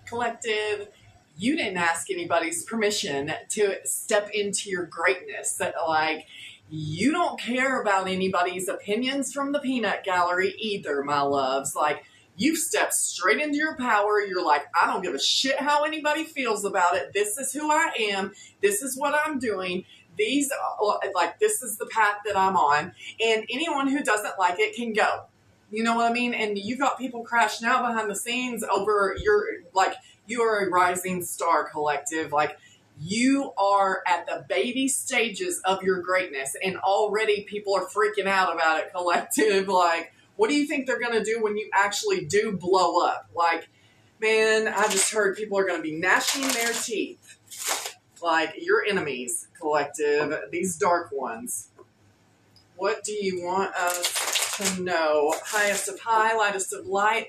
Collective, you didn't ask anybody's permission to step into your greatness. Like, you don't care about anybody's opinions from the peanut gallery either, my loves. Like, you step straight into your power. You're like, I don't give a shit how anybody feels about it. This is who I am. This is what I'm doing. This is the path that I'm on. And anyone who doesn't like it can go. You know what I mean? And you got people crashing out behind the scenes over you are a rising star, collective. Like, you are at the baby stages of your greatness, and already people are freaking out about it, collective. Like, what do you think they're going to do when you actually do blow up? Like, man, I just heard people are going to be gnashing their teeth. Like, your enemies, collective, these dark ones. What do you want us to know? Highest of high, lightest of light.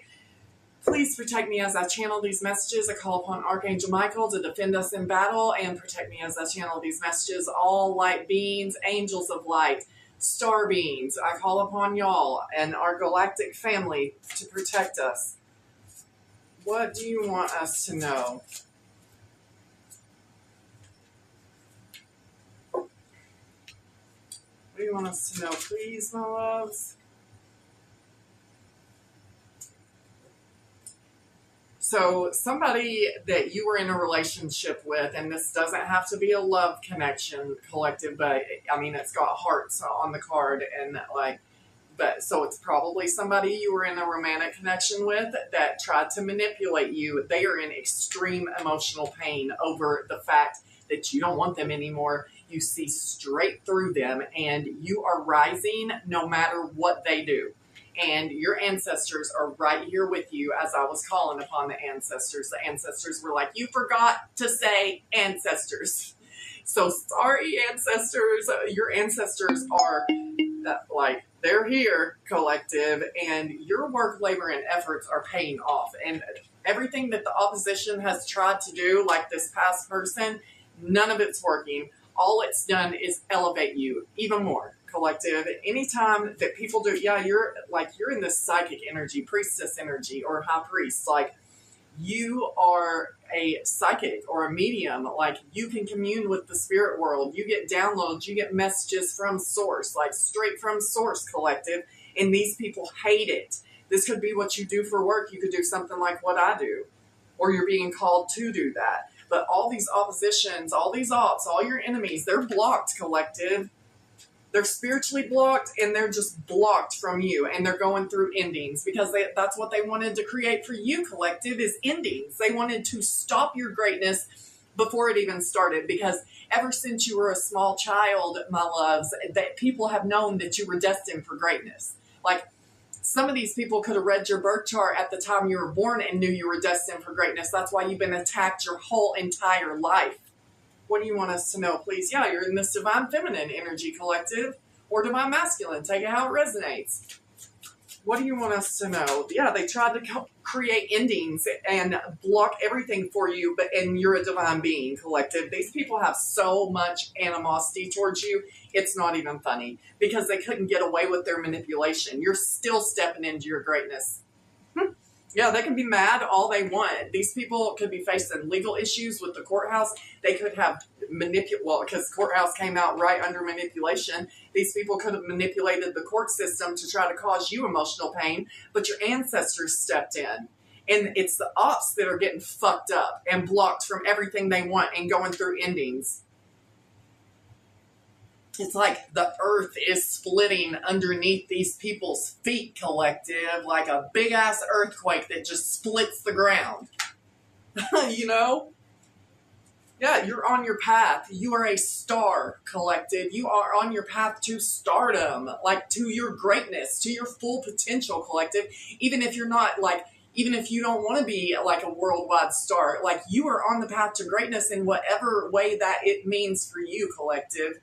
Please protect me as I channel these messages. I call upon Archangel Michael to defend us in battle and protect me as I channel these messages. All light beings, angels of light, star beings, I call upon y'all and our galactic family to protect us. What do you want us to know? What do you want us to know, please, my loves? So somebody that you were in a relationship with, and this doesn't have to be a love connection, collective, but I mean, it's got hearts on the card, and so it's probably somebody you were in a romantic connection with that tried to manipulate you. They are in extreme emotional pain over the fact that you don't want them anymore. You see straight through them, and you are rising no matter what they do. And your ancestors are right here with you as I was calling upon the ancestors. The ancestors were like, you forgot to say ancestors. So sorry, ancestors. Your ancestors are they're here, collective, and your work, labor, and efforts are paying off. And everything that the opposition has tried to do, like this past person, none of it's working. All it's done is elevate you even more, collective. Anytime that people do, you're in this psychic energy, priestess energy, or high priest. Like, you are a psychic or a medium. Like, you can commune with the spirit world. You get downloads. You get messages from source, like straight from source, collective. And these people hate it. This could be what you do for work. You could do something like what I do, or you're being called to do that. But all these oppositions, all these ops, all your enemies, they're blocked, collective. They're spiritually blocked, and they're just blocked from you, and they're going through endings because that's what they wanted to create for you, collective, is endings. They wanted to stop your greatness before it even started, because ever since you were a small child, my loves, that people have known that you were destined for greatness. Like, some of these people could have read your birth chart at the time you were born and knew you were destined for greatness. That's why you've been attacked your whole entire life. What do you want us to know, please? Yeah, you're in this divine feminine energy, collective, or divine masculine. Take it how it resonates. What do you want us to know? Yeah, they tried to create endings and block everything for you, and you're a divine being, collective. These people have so much animosity towards you, it's not even funny, because they couldn't get away with their manipulation. You're still stepping into your greatness. Yeah, they can be mad all they want. These people could be facing legal issues with the courthouse. They could have because courthouse came out right under manipulation. These people could have manipulated the court system to try to cause you emotional pain, but your ancestors stepped in. And it's the ops that are getting fucked up and blocked from everything they want and going through endings. It's like the earth is splitting underneath these people's feet, collective, like a big-ass earthquake that just splits the ground. You know? Yeah, you're on your path. You are a star, collective. You are on your path to stardom, like to your greatness, to your full potential, collective. Even if you're not, even if you don't want to be like a worldwide star, like, you are on the path to greatness in whatever way that it means for you, collective.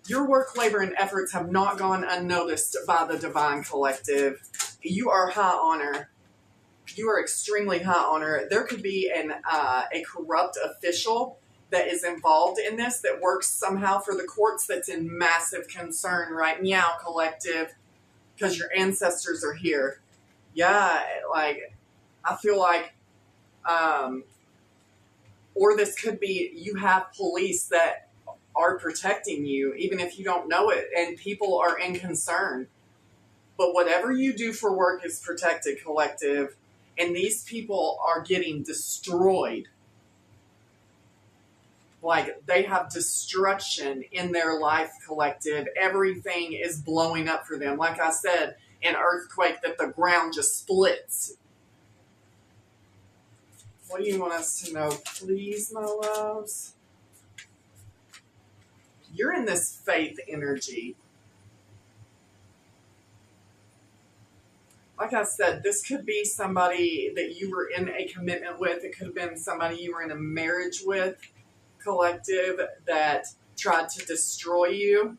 Your work, labor, and efforts have not gone unnoticed by the divine, collective. You are high honor. You are extremely high honor. There could be a corrupt official that is involved in this that works somehow for the courts that's in massive concern right now, collective, because your ancestors are here. Yeah, I feel like Um, or this could be you have police that are protecting you, even if you don't know it, and people are in concern. But whatever you do for work is protected, collective. And these people are getting destroyed. Like, they have destruction in their life, collective. Everything is blowing up for them. Like I said, an earthquake that the ground just splits. What do you want us to know, please, my loves? You're in this faith energy. Like I said, this could be somebody that you were in a commitment with. It could have been somebody you were in a marriage with, collective, that tried to destroy you.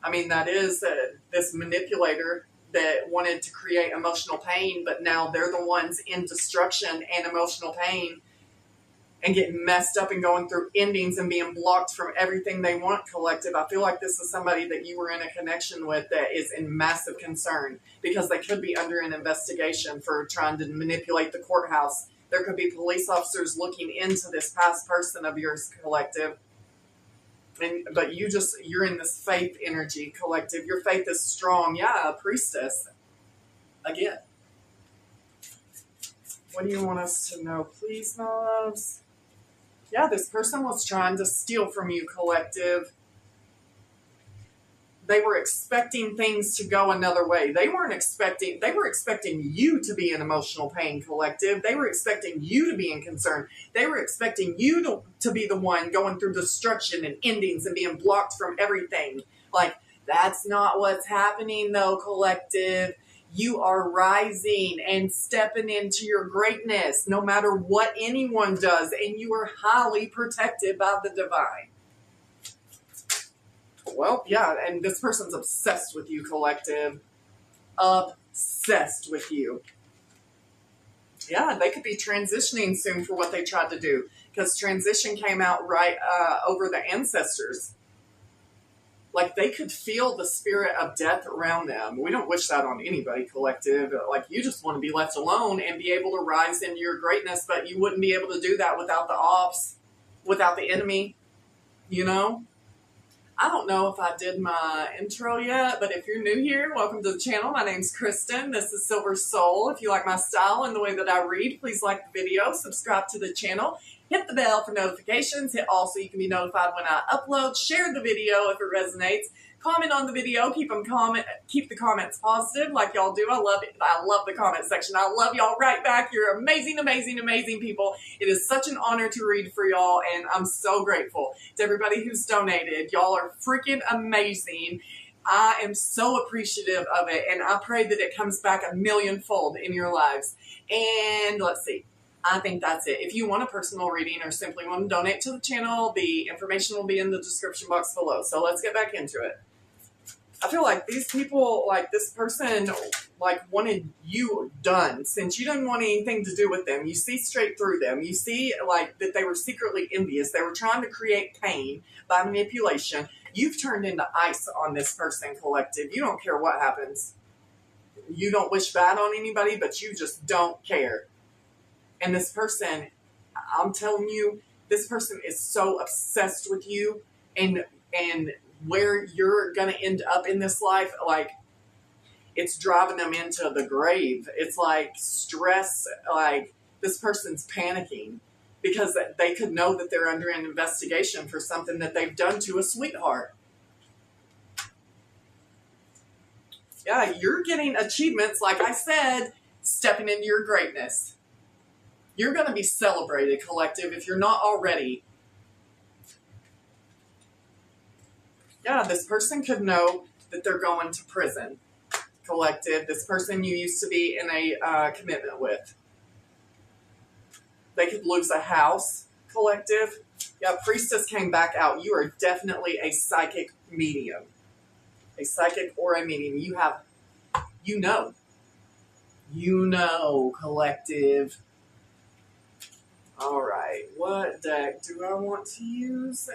I mean, that is this manipulator that wanted to create emotional pain, but now they're the ones in destruction and emotional pain and getting messed up and going through endings and being blocked from everything they want, collective. I feel like this is somebody that you were in a connection with that is in massive concern because they could be under an investigation for trying to manipulate the courthouse. There could be police officers looking into this past person of yours, collective. But you're in this faith energy, collective. Your faith is strong. Yeah, a priestess. Again. What do you want us to know, please, my loves? Yeah, this person was trying to steal from you, collective. They were expecting things to go another way. They were expecting you to be in emotional pain, collective. They were expecting you to be in concern. They were expecting you to be the one going through destruction and endings and being blocked from everything. Like, that's not what's happening though, collective. You are rising and stepping into your greatness no matter what anyone does, and you are highly protected by the divine. Well, yeah, and this person's obsessed with you, collective. Obsessed with you. Yeah, they could be transitioning soon for what they tried to do, because transition came out right over the ancestors. Like, they could feel the spirit of death around them. We don't wish that on anybody, collective. Like, you just want to be left alone and be able to rise into your greatness, but you wouldn't be able to do that without the ops, without the enemy, you know? I don't know if I did my intro yet, but if you're new here, welcome to the channel. My name's Kristen. This is Silver Soul. If you like my style and the way that I read, please like the video, subscribe to the channel, hit the bell for notifications, hit all so you can be notified when I upload, share the video if it resonates, comment on the video, keep the comments positive like y'all do. I love it. I love the comment section. I love y'all right back. You're amazing, amazing, amazing people. It is such an honor to read for y'all, and I'm so grateful to everybody who's donated. Y'all are freaking amazing. I am so appreciative of it, and I pray that it comes back a millionfold in your lives. And let's see. I think that's it. If you want a personal reading or simply want to donate to the channel, the information will be in the description box below. So let's get back into it. I feel like these people, like this person, like wanted you done since you didn't want anything to do with them. You see straight through them. You see like that they were secretly envious. They were trying to create pain by manipulation. You've turned into ice on this person, collective. You don't care what happens. You don't wish bad on anybody, but you just don't care. And this person, I'm telling you, this person is so obsessed with you and where you're going to end up in this life, like, it's driving them into the grave. It's like stress, like this person's panicking because they could know that they're under an investigation for something that they've done to a sweetheart. Yeah, you're getting achievements, like I said, stepping into your greatness. You're going to be celebrated, collective, if you're not already. Yeah, this person could know that they're going to prison, collective. This person you used to be in a commitment with. They could lose a house, collective. Yeah, priestess came back out. You are definitely a psychic medium. A psychic or a medium. You know, collective. All right, what deck do I want to use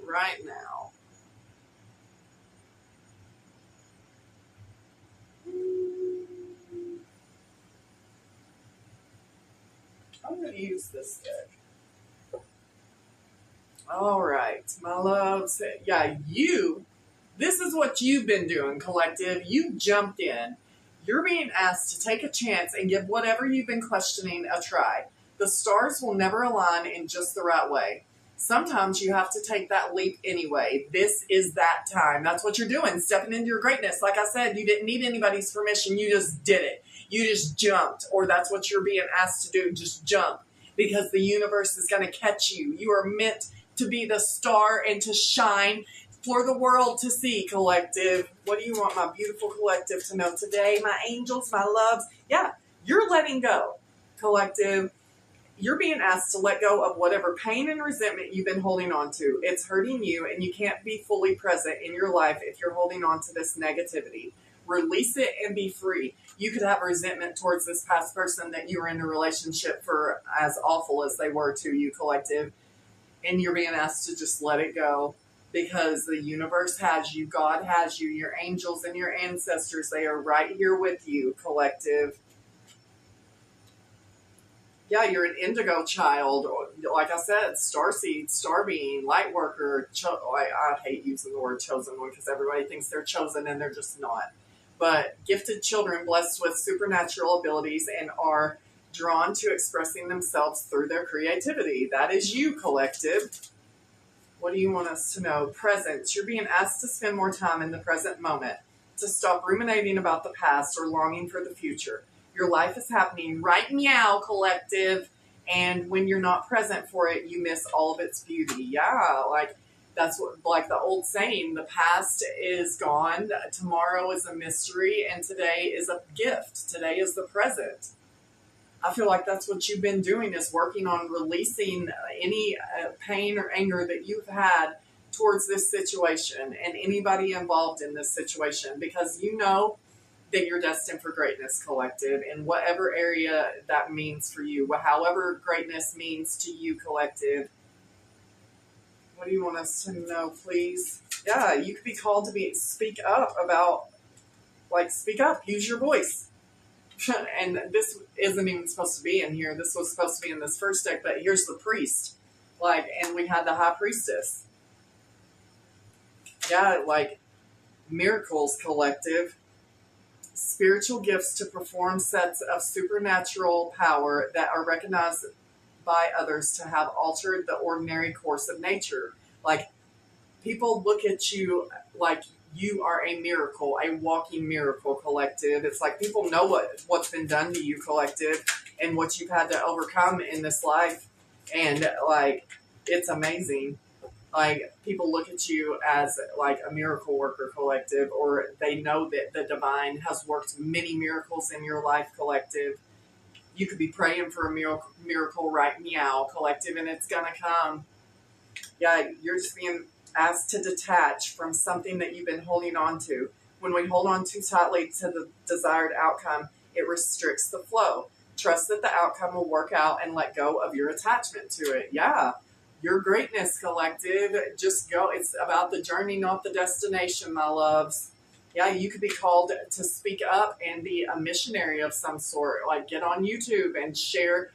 right now? I'm going to use this deck. All right, my loves. Yeah, this is what you've been doing, collective. You jumped in. You're being asked to take a chance and give whatever you've been questioning a try. The stars will never align in just the right way. Sometimes you have to take that leap anyway. This is that time. That's what you're doing, stepping into your greatness. Like I said, you didn't need anybody's permission. You just did it. You just jumped, or that's what you're being asked to do. Just jump, because the universe is going to catch you. You are meant to be the star and to shine for the world to see, collective. What do you want my beautiful collective to know today? My angels, my loves. Yeah, you're letting go, collective. You're being asked to let go of whatever pain and resentment you've been holding on to. It's hurting you, and you can't be fully present in your life if you're holding on to this negativity. Release it and be free. You could have resentment towards this past person that you were in a relationship for, as awful as they were to you, collective. And you're being asked to just let it go, because the universe has you, God has you, your angels and your ancestors, they are right here with you, collective. Yeah, you're an indigo child, like I said, starseed, star being, light worker. I hate using the word chosen one because everybody thinks they're chosen and they're just not. But gifted children blessed with supernatural abilities and are drawn to expressing themselves through their creativity. That is you, collective. What do you want us to know? Presence. You're being asked to spend more time in the present moment, to stop ruminating about the past or longing for the future. Your life is happening right now, collective, and when you're not present for it, you miss all of its beauty. Yeah, that's what, like the old saying, the past is gone, tomorrow is a mystery, and today is a gift. Today is the present. I feel like that's what you've been doing, is working on releasing any pain or anger that you've had towards this situation and anybody involved in this situation, because you know that you're destined for greatness, collective, in whatever area that means for you, however greatness means to you, collective. What do you want us to know, please? Yeah, you could be called to speak up about, speak up, use your voice. And this isn't even supposed to be in here. This was supposed to be in this first deck, but here's the priest. And we had the high priestess. Yeah, miracles, collective. Spiritual gifts to perform sets of supernatural power that are recognized by others to have altered the ordinary course of nature. People look at you like you are a miracle, a walking miracle, collective. It's like people know what's been done to you, collective, and what you've had to overcome in this life. And it's amazing. People look at you as a miracle worker, collective, or they know that the divine has worked many miracles in your life, collective. You could be praying for a miracle right now, collective, and it's gonna come. Yeah, you're just being asked to detach from something that you've been holding on to. When we hold on too tightly to the desired outcome, it restricts the flow. Trust that the outcome will work out and let go of your attachment to it. Yeah. Your greatness, collective, just go. It's about the journey, not the destination, my loves. Yeah, you could be called to speak up and be a missionary of some sort. Get on YouTube and share,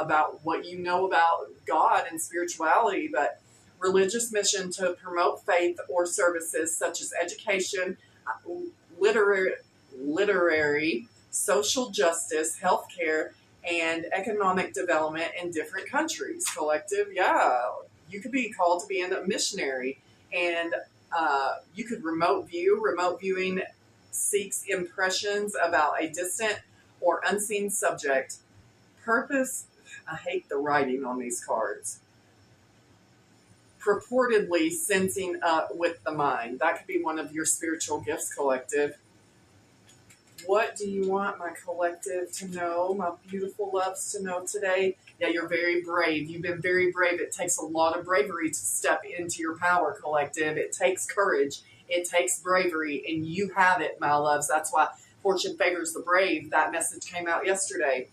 about what you know about God and spirituality, but religious mission to promote faith or services such as education, literary, social justice, healthcare, and economic development in different countries, collective. Yeah, you could be called to be a missionary, and you could remote view. Remote viewing seeks impressions about a distant or unseen subject. Purpose, I hate the writing on these cards. Purportedly sensing up with the mind. That could be one of your spiritual gifts, collective. What do you want my collective to know, my beautiful loves to know today? Yeah, you're very brave. You've been very brave. It takes a lot of bravery to step into your power, collective. It takes courage. It takes bravery, and you have it, my loves. That's why fortune favors the brave. That message came out yesterday.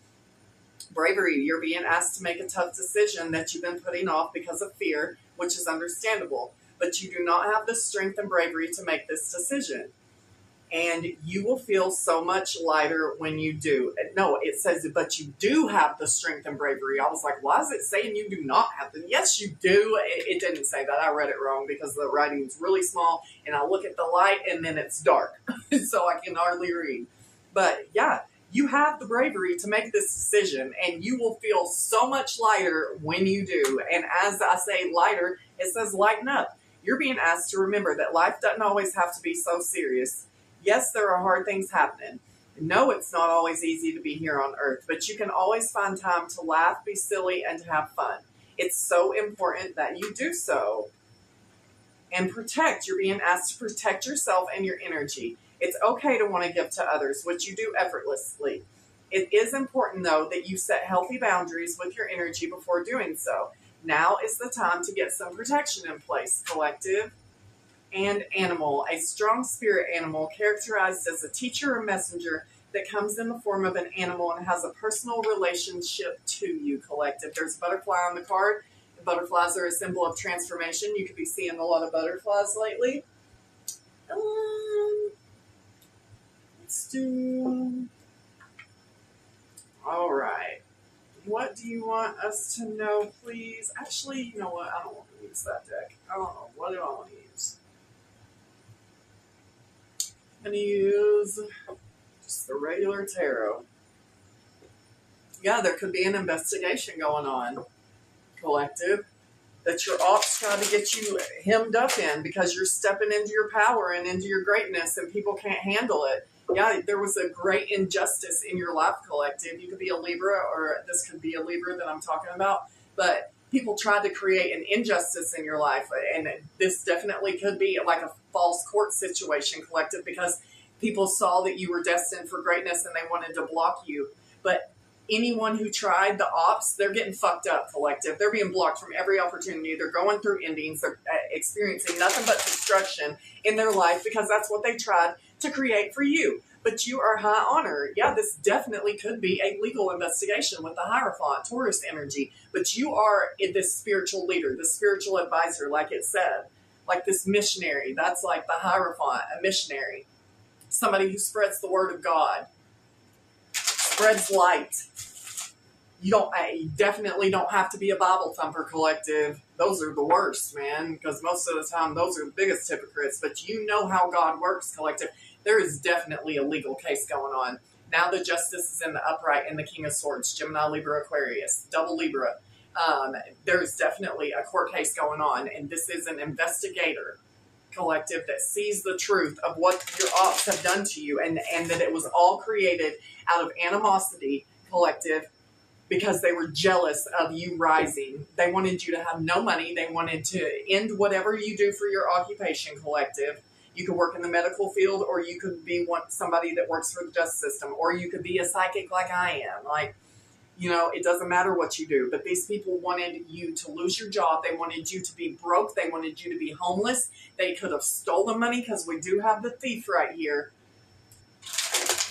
Bravery, you're being asked to make a tough decision that you've been putting off because of fear, which is understandable. But you do not have the strength and bravery to make this decision. And you will feel so much lighter when you do. No, it says, but you do have the strength and bravery. I was like, why is it saying you do not have them? Yes, you do. It didn't say that. I read it wrong because the writing's really small, and I look at the light, and then it's dark, so I can hardly read. But yeah, you have the bravery to make this decision, and you will feel so much lighter when you do. And as I say lighter, it says lighten up. You're being asked to remember that life doesn't always have to be so serious. Yes, there are hard things happening. No, it's not always easy to be here on earth, but you can always find time to laugh, be silly, and to have fun. It's so important that you do so. And protect. You're being asked to protect yourself and your energy. It's okay to want to give to others, which you do effortlessly. It is important, though, that you set healthy boundaries with your energy before doing so. Now is the time to get some protection in place, collective. And animal, a strong spirit animal characterized as a teacher or messenger that comes in the form of an animal and has a personal relationship to you, collective. There's a butterfly on the card. Butterflies are a symbol of transformation. You could be seeing a lot of butterflies lately. Let's do... All right. What do you want us to know, please? Actually, you know what? I don't want to use that deck. I don't know. What do I want to use? I'm going to use just the regular tarot. Yeah, there could be an investigation going on, collective, that your ops try to get you hemmed up in because you're stepping into your power and into your greatness and people can't handle it. Yeah, there was a great injustice in your life, collective. You could be a Libra, or this could be a Libra that I'm talking about, but people tried to create an injustice in your life, and this definitely could be like a false court situation, collective, because people saw that you were destined for greatness and they wanted to block you. But anyone who tried the ops, they're getting fucked up, collective. They're being blocked from every opportunity. They're going through endings. They're experiencing nothing but destruction in their life because that's what they tried to create for you. But you are high honor. Yeah, this definitely could be a legal investigation with the Hierophant, Taurus energy. But you are this spiritual leader, this spiritual advisor, like it said. Like this missionary. That's like the Hierophant, a missionary. Somebody who spreads the word of God. Spreads light. You definitely don't have to be a Bible thumper, collective. Those are the worst, man, because most of the time those are the biggest hypocrites. But you know how God works, collective. There is definitely a legal case going on. Now the justice is in the upright and the King of Swords, Gemini, Libra, Aquarius, double Libra. There is definitely a court case going on, and this is an investigator, collective, that sees the truth of what your ops have done to you, and that it was all created out of animosity, collective, because they were jealous of you rising. They wanted you to have no money. They wanted to end whatever you do for your occupation, collective. You could work in the medical field, or you could be somebody that works for the justice system, or you could be a psychic like I am. Like, you know, it doesn't matter what you do. But these people wanted you to lose your job. They wanted you to be broke. They wanted you to be homeless. They could have stolen money, because we do have the thief right here.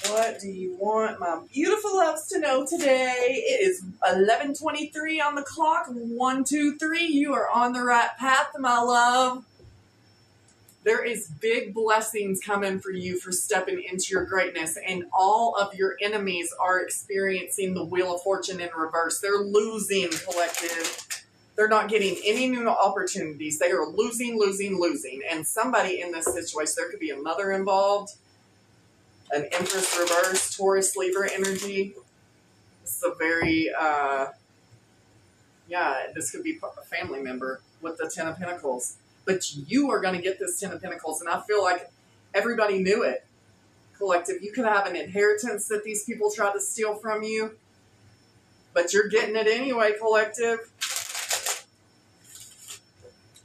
What do you want my beautiful loves to know today? It is 11:23 on the clock. 1, 2, 3. You are on the right path, my love. There is big blessings coming for you for stepping into your greatness, and all of your enemies are experiencing the Wheel of Fortune in reverse. They're losing, collective. They're not getting any new opportunities. They are losing, losing, losing. And somebody in this situation, there could be a mother involved, an Empress reverse, Taurus, Libra energy. This is a very, this could be a family member with the Ten of Pentacles. But you are going to get this Ten of Pentacles, and I feel like everybody knew it, collective. You could have an inheritance that these people try to steal from you, but you're getting it anyway, collective.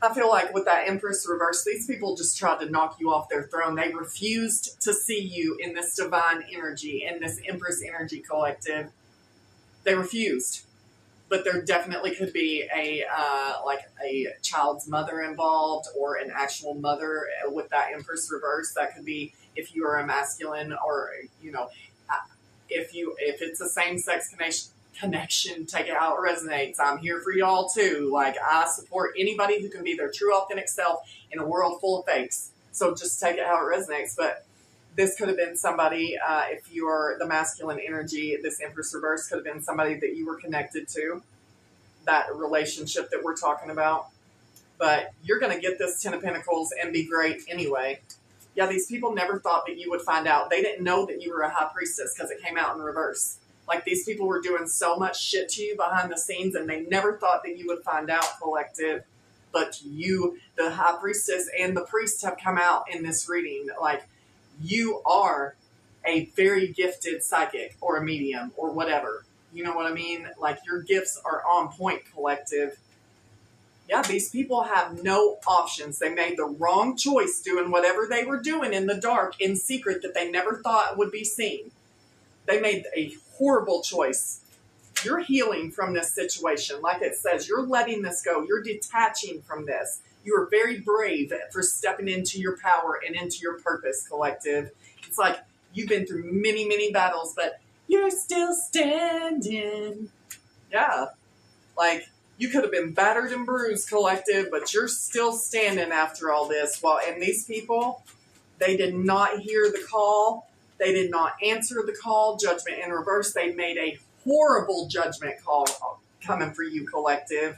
I feel like with that Empress reverse, these people just tried to knock you off their throne. They refused to see you in this divine energy, in this Empress energy, collective. They refused. But there definitely could be a child's mother involved, or an actual mother with that Empress reverse. That could be if you are a masculine, or, you know, if it's a same-sex connection, take it how it resonates. I'm here for y'all too. Like, I support anybody who can be their true authentic self in a world full of fakes. So just take it how it resonates. But This could have been somebody, if you're the masculine energy, this Empress reverse could have been somebody that you were connected to, that relationship that we're talking about. But you're going to get this Ten of Pentacles and be great anyway. Yeah, these people never thought that you would find out. They didn't know that you were a high priestess because it came out in reverse. Like, these people were doing so much shit to you behind the scenes, and they never thought that you would find out, collective. But you, the high priestess and the priest, have come out in this reading. Like, you are a very gifted psychic or a medium or whatever. You know what I mean? Like, your gifts are on point, collective. Yeah, these people have no options. They made the wrong choice doing whatever they were doing in the dark, in secret, that they never thought would be seen. They made a horrible choice. You're healing from this situation. Like it says, you're letting this go. You're detaching from this. You are very brave for stepping into your power and into your purpose, collective. It's like you've been through many, many battles, but you're still standing. Yeah. Like, you could have been battered and bruised, collective, but you're still standing after all this. And these people, they did not hear the call. They did not answer the call. Judgment in reverse. They made a horrible judgment call coming for you, collective.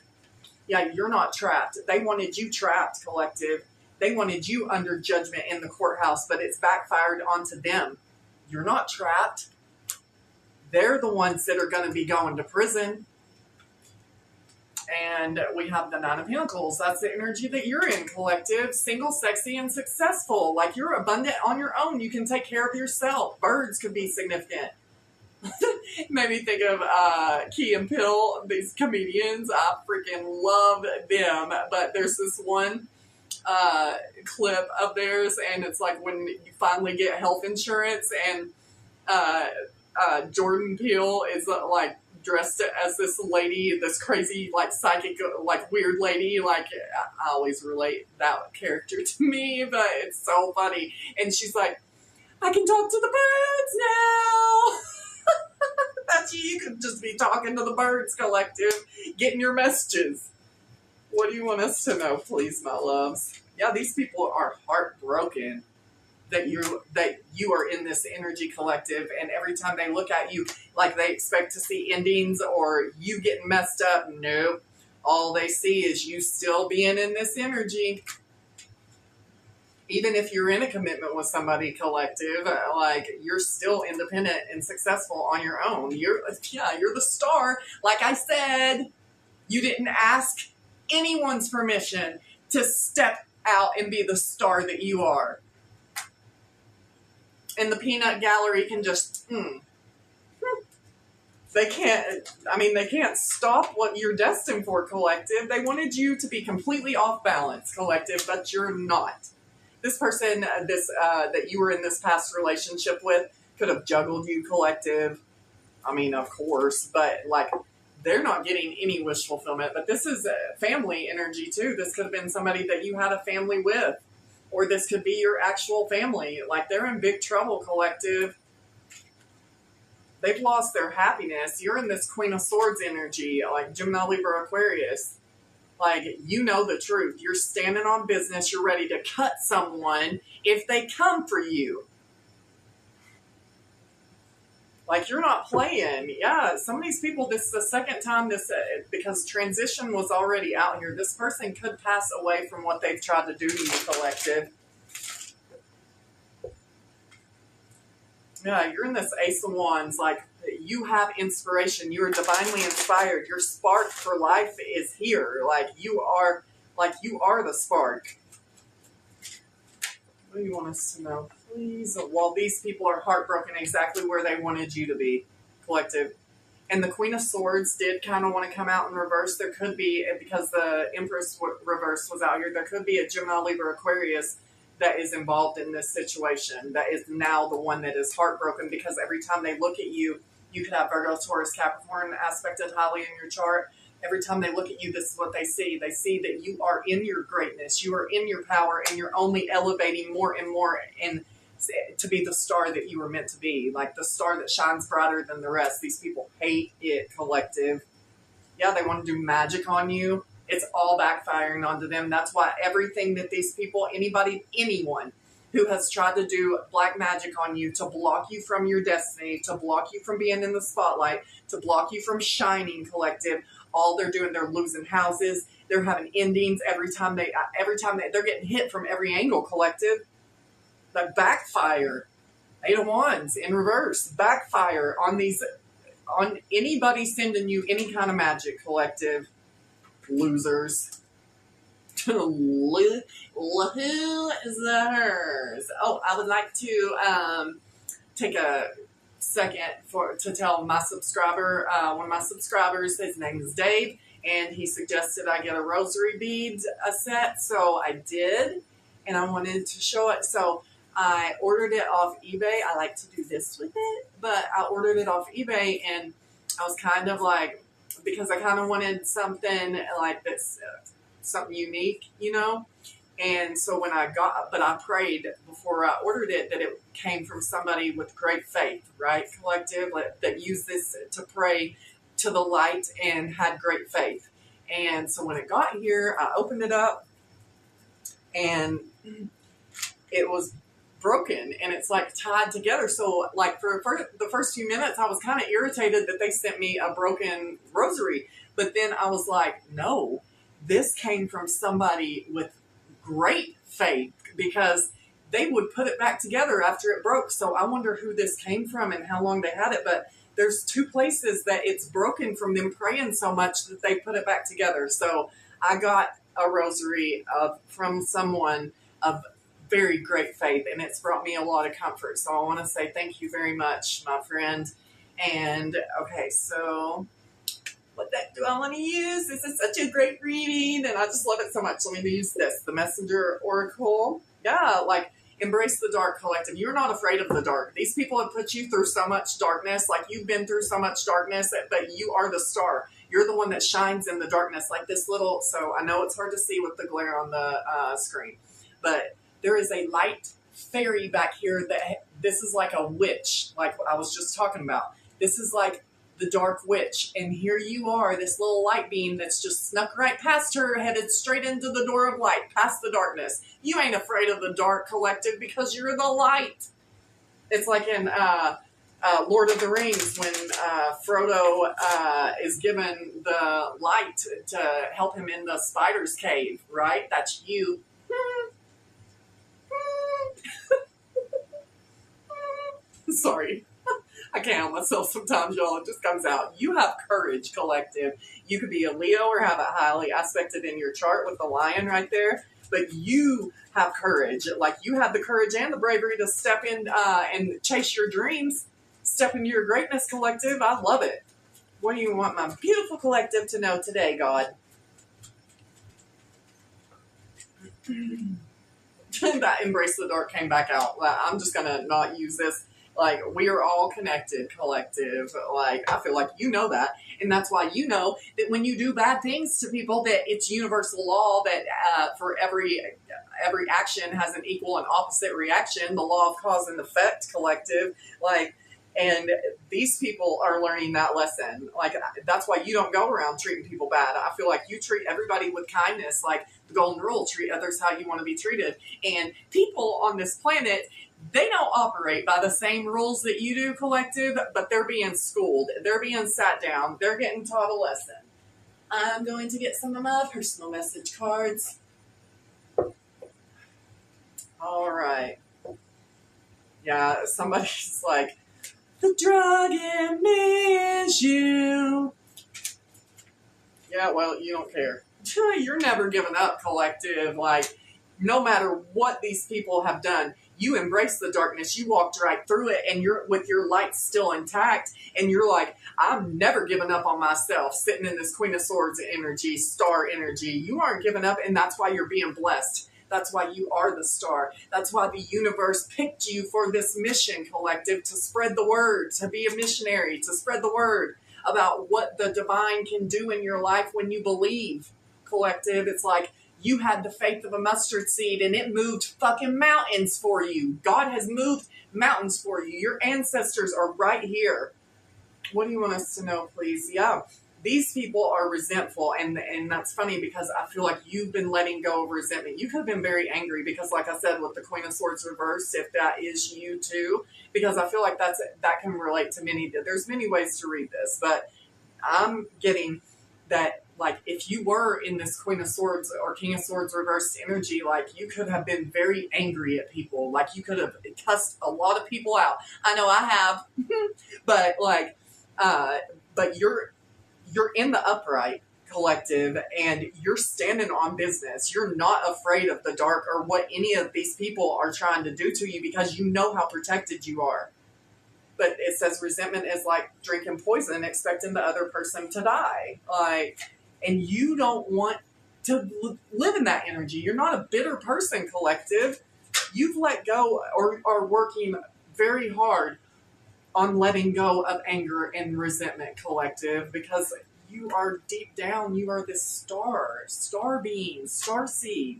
Yeah, you're not trapped. They wanted you trapped, collective. They wanted you under judgment in the courthouse, but it's backfired onto them. You're not trapped. They're the ones that are going to be going to prison. And we have the Nine of Pentacles. That's the energy that you're in, collective. Single, sexy, and successful. Like, you're abundant on your own. You can take care of yourself. Birds could be significant. Made me think of Key and Peele, these comedians. I freaking love them. But there's this one clip of theirs, and it's like when you finally get health insurance, and Jordan Peele is like dressed as this lady, this crazy, like, psychic, like, weird lady. Like, I always relate that character to me, but it's so funny. And she's like, I can talk to the birds now. That's you. You could just be talking to the birds, collective, getting your messages. What do you want us to know, please, my loves? Yeah, these people are heartbroken that you are in this energy, collective, and every time they look at you, like, they expect to see endings or you getting messed up. Nope. All they see is you still being in this energy. Even if you're in a commitment with somebody, collective, like, you're still independent and successful on your own. You're the star. Like I said, you didn't ask anyone's permission to step out and be the star that you are. And the peanut gallery can just, they can't stop what you're destined for, collective. They wanted you to be completely off balance, collective, but you're not. This person, that you were in this past relationship with, could have juggled you, collective. I mean, of course, but, like, they're not getting any wish fulfillment. But this is family energy, too. This could have been somebody that you had a family with. Or this could be your actual family. Like, they're in big trouble, collective. They've lost their happiness. You're in this Queen of Swords energy, like Gemini, Libra, Aquarius. Like, you know the truth. You're standing on business. You're ready to cut someone if they come for you. Like, you're not playing. Yeah, some of these people, this is the second time because transition was already out here. This person could pass away from what they've tried to do to you, collective. Yeah, you're in this Ace of Wands. Like, you have inspiration. You are divinely inspired. Your spark for life is here. Like, you are the spark. What do you want us to know? Please. While these people are heartbroken exactly where they wanted you to be, collective. And the Queen of Swords did kind of want to come out in reverse. There could be, because the Empress reverse was out here, there could be a Gemini, Libra, Aquarius that is involved in this situation. That is now the one that is heartbroken, because every time they look at you, you could have Virgo, Taurus, Capricorn aspected highly in your chart. Every time they look at you, this is what they see. They see that you are in your greatness. You are in your power, and you're only elevating more and more and to be the star that you were meant to be. Like, the star that shines brighter than the rest. These people hate it, collective. Yeah, they want to do magic on you. It's all backfiring onto them. That's why everything that these people, anyone who has tried to do black magic on you to block you from your destiny, to block you from being in the spotlight, to block you from shining, collective. All they're doing, they're losing houses. They're having endings every time they're getting hit from every angle, collective. That backfire. 8 of Wands in reverse. Backfire on anybody sending you any kind of magic, collective. Losers. Who is the hers? Oh, I would like to take a second to tell my subscriber, one of my subscribers, his name is Dave, and he suggested I get a rosary beads set, so I did, and I wanted to show it. So I ordered it off eBay. I like to do this with it, but I ordered it off eBay, and I was kind of like, because I kind of wanted something like this, something unique, you know. And so when I prayed before I ordered it that it came from somebody with great faith, right, collective, that used this to pray to the light and had great faith. And so when it got here, I opened it up, and it was broken, and it's like tied together. So like for the first few minutes, I was kind of irritated that they sent me a broken rosary. But then I was like, no, this came from somebody with great faith, because they would put it back together after it broke. So I wonder who this came from and how long they had it. But there's 2 places that it's broken from them praying so much that they put it back together. So I got a rosary from someone of very great faith, and it's brought me a lot of comfort. So I want to say thank you very much, my friend. And okay, so what deck do I want to use? This is such a great reading, and I just love it so much. Let me use this, the Messenger Oracle. Yeah, like, embrace the dark, collective. You're not afraid of the dark. These people have put you through so much darkness. Like, you've been through so much darkness, but you are the star. You're the one that shines in the darkness. Like this little, so I know it's hard to see with the glare on the screen, but there is a light fairy back here that, this is like a witch, like what I was just talking about. This is like the dark witch, and here you are, this little light beam that's just snuck right past her, headed straight into the door of light, past the darkness. You ain't afraid of the dark, collective, because you're the light. It's like in Lord of the Rings, when Frodo is given the light to help him in the spider's cave, right? That's you. Sorry. I can't help myself sometimes, y'all. It just comes out. You have courage, collective. You could be a Leo or have it highly aspected in your chart with the lion right there, but you have courage. Like, you have the courage and the bravery to step in and chase your dreams. Step into your greatness, collective. I love it. What do you want my beautiful collective to know today, God? That embrace the dark came back out. I'm just going to not use this. Like, we are all connected, collective. Like, I feel like you know that. And that's why you know that when you do bad things to people, that it's universal law that for every action has an equal and opposite reaction. The law of cause and effect, collective. Like, and these people are learning that lesson. Like, that's why you don't go around treating people bad. I feel like you treat everybody with kindness. Like the golden rule, treat others how you want to be treated. And people on this planet, they don't operate by the same rules that you do, collective, but they're being schooled. They're being sat down. They're getting taught a lesson. I'm going to get some of my personal message cards. All right. Yeah, somebody's like, the drug in me is you. Yeah, well, you don't care. You're never giving up, collective. Like, no matter what these people have done, you embrace the darkness. You walked right through it, and you're with your light still intact. And you're like, I'm never giving up on myself. Sitting in this Queen of Swords energy, star energy. You aren't giving up, and that's why you're being blessed. That's why you are the star. That's why the universe picked you for this mission, collective, to spread the word, to be a missionary, to spread the word about what the divine can do in your life when you believe, collective. It's like, you had the faith of a mustard seed, and it moved fucking mountains for you. God has moved mountains for you. Your ancestors are right here. What do you want us to know, please? Yeah. these people are resentful, and that's funny because I feel like you've been letting go of resentment. You could have been very angry because, like I said, with the Queen of Swords reversed, if that is you too, because I feel like that can relate to many. There's many ways to read this, but I'm getting that, like, if you were in this Queen of Swords or King of Swords reversed energy, like, you could have been very angry at people. Like, you could have cussed a lot of people out. I know I have, but like, but you're in the upright collective and you're standing on business. You're not afraid of the dark or what any of these people are trying to do to you because you know how protected you are. But it says resentment is like drinking poison, expecting the other person to die. Like, and you don't want to live in that energy. You're not a bitter person, collective. You've let go or are working very hard on letting go of anger and resentment, collective, because you are deep down, you are this star being, star seed.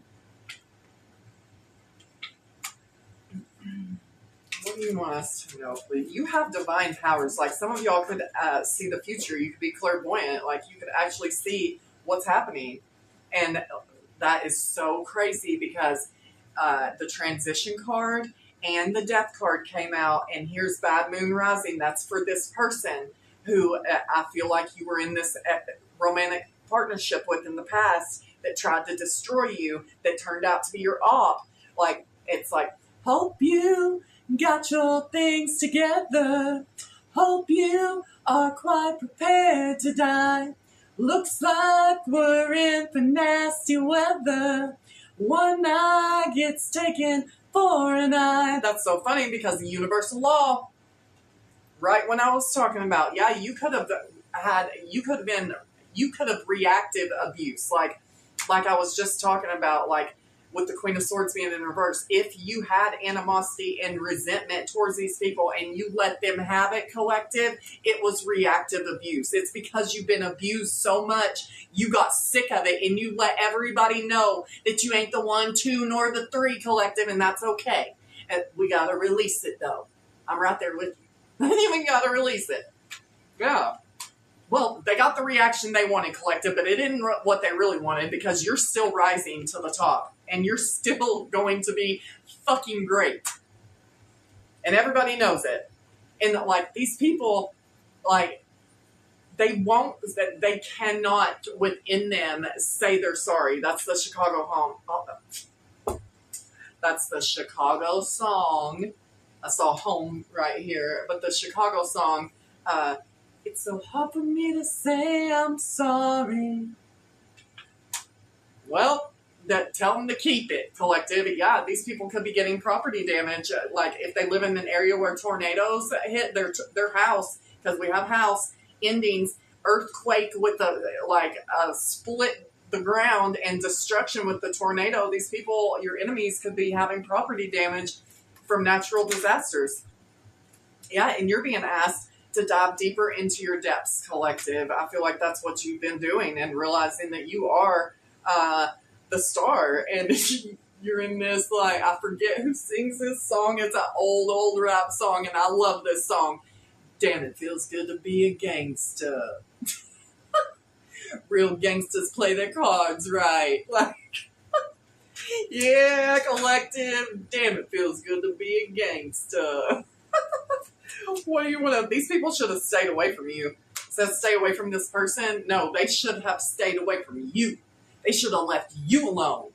What do you want us to know, please? You have divine powers. Like, some of y'all could see the future. You could be clairvoyant. Like, you could actually see what's happening. And that is so crazy because the transition card and the death card came out, and here's Bad Moon Rising. That's for this person who I feel like you were in this romantic partnership with in the past that tried to destroy you, that turned out to be your op. Like, it's like, hope you got your things together. Hope you are quite prepared to die. Looks like we're in for nasty weather. One eye gets taken for an eye. That's so funny because the universal law, right when I was talking about, yeah, you could have reactive abuse. Like I was just talking about, like, with the Queen of Swords being in reverse, if you had animosity and resentment towards these people and you let them have it, collective, it was reactive abuse. It's because you've been abused so much, you got sick of it, and you let everybody know that you ain't the 1, 2, nor the 3, collective, and that's okay. And we got to release it, though. I'm right there with you. We got to release it. Yeah. Well, they got the reaction they wanted, collective, but it didn't what they really wanted, because you're still rising to the top. And you're still going to be fucking great. And everybody knows it. And, like, these people, like, they cannot within them say they're sorry. That's the Chicago home. That's the Chicago song. I saw home right here. But the Chicago song, it's so hard for me to say I'm sorry. Well, tell them to keep it, collective. Yeah, these people could be getting property damage. Like, if they live in an area where tornadoes hit their house, because we have house endings, earthquake with split the ground, and destruction with the tornado. These people, your enemies, could be having property damage from natural disasters. Yeah, and you're being asked to dive deeper into your depths, collective. I feel like that's what you've been doing, and realizing that you are the star, and you're in this, like, I forget who sings this song. It's an old rap song, and I love this song. Damn, it feels good to be a gangster. Real gangsters play their cards right. Like, yeah, collective. Damn, it feels good to be a gangster. What do you want to? These people should have stayed away from you. It says stay away from this person. No, they should have stayed away from you. They should have left you alone.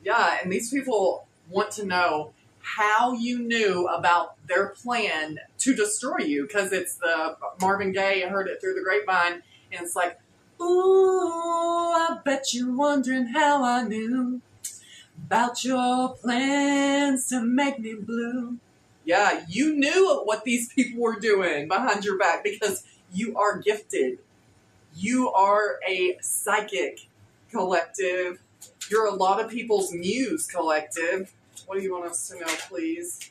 Yeah, and these people want to know how you knew about their plan to destroy you, because it's the Marvin Gaye, I heard it through the grapevine, and it's like, ooh, I bet you're wondering how I knew about your plans to make me blue. Yeah, you knew what these people were doing behind your back, because you are gifted. You are a psychic, collective. You're a lot of people's muse, collective. What do you want us to know, please?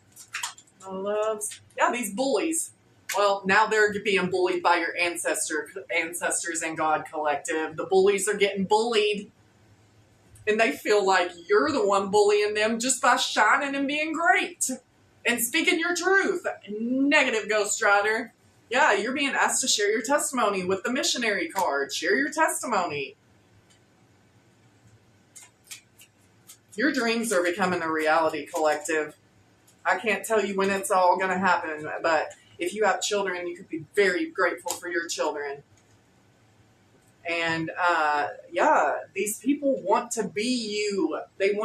My loves. Yeah, these bullies. Well, now they're being bullied by your ancestors and God, collective. The bullies are getting bullied. And they feel like you're the one bullying them just by shining and being great. and speaking your truth. Negative Ghost Rider. Yeah, you're being asked to share your testimony with the missionary card. Share your testimony. Your dreams are becoming a reality, collective. I can't tell you when it's all going to happen, but if you have children, you could be very grateful for your children. And yeah, these people want to be you. They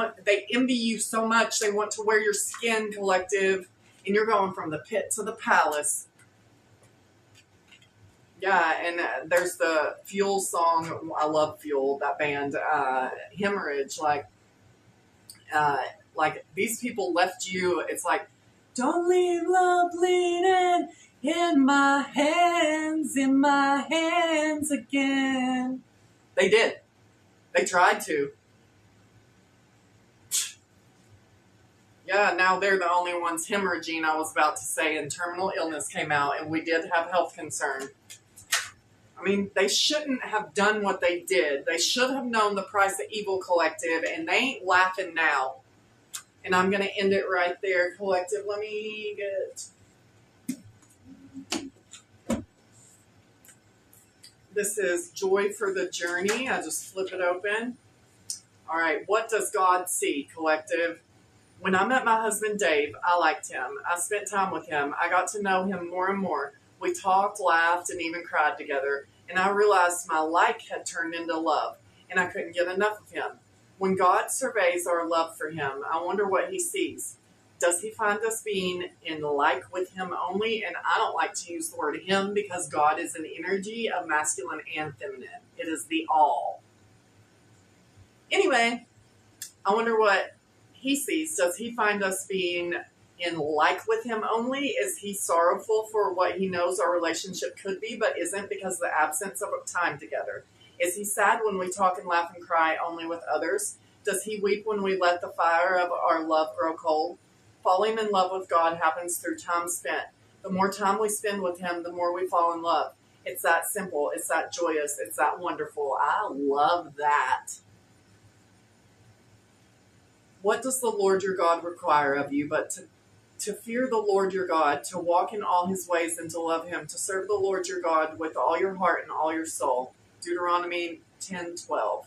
envy you so much. They want to wear your skin, collective. And you're going from the pit to the palace. Yeah, and there's the Fuel song. I love Fuel, that band. Hemorrhage, like these people left you. It's like, don't leave love bleeding in my hands again. They did. They tried to. Yeah, now they're the only ones hemorrhaging, I was about to say, and terminal illness came out, and we did have health concern. I mean, they shouldn't have done what they did. They should have known the price of evil, collective, and they ain't laughing now. And I'm going to end it right there, collective. Let me get... This is Joy for the Journey. I just flip it open. All right, what does God see, collective? When I met my husband, Dave, I liked him. I spent time with him. I got to know him more and more. We talked, laughed, and even cried together. And I realized my like had turned into love, and I couldn't get enough of him. When God surveys our love for him, I wonder what he sees. Does he find us being in like with him only? And I don't like to use the word him because God is an energy of masculine and feminine. It is the all. Anyway, I wonder what he sees. Does he find us being in like with him only? Is he sorrowful for what he knows our relationship could be, but isn't because of the absence of time together? Is he sad when we talk and laugh and cry only with others? Does he weep when we let the fire of our love grow cold? Falling in love with God happens through time spent. The more time we spend with him, the more we fall in love. It's that simple. It's that joyous. It's that wonderful. I love that. What does the Lord your God require of you but to fear the Lord your God, to walk in all his ways and to love him, to serve the Lord your God with all your heart and all your soul? Deuteronomy 10:12.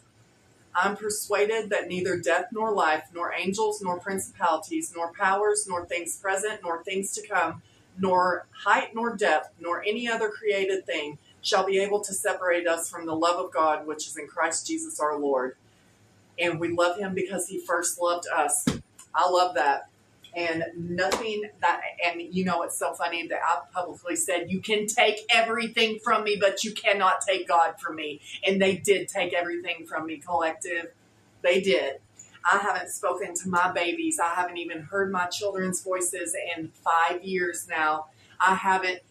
I'm persuaded that neither death nor life, nor angels, nor principalities, nor powers, nor things present, nor things to come, nor height nor depth, nor any other created thing shall be able to separate us from the love of God, which is in Christ Jesus our Lord. And we love him because he first loved us. I love that. And nothing that, and you know, it's so funny that I publicly said, you can take everything from me, but you cannot take God from me. And they did take everything from me, collective. They did. I haven't spoken to my babies. I haven't even heard my children's voices in 5 years now. I haven't,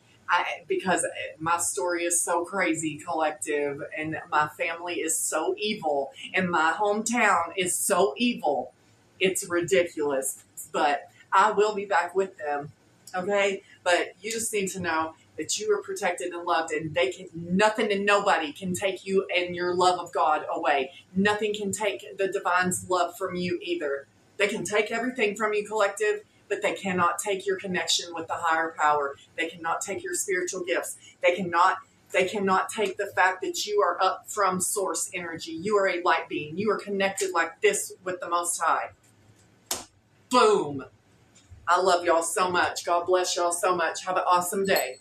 because my story is so crazy, collective, and my family is so evil, and my hometown is so evil. It's ridiculous, but I will be back with them, okay? But you just need to know that you are protected and loved, and nothing and nobody can take you and your love of God away. Nothing can take the divine's love from you either. They can take everything from you, collective, but they cannot take your connection with the higher power. They cannot take your spiritual gifts. They cannot take the fact that you are up from source energy. You are a light being. You are connected like this with the Most High. Boom. I love y'all so much. God bless y'all so much. Have an awesome day.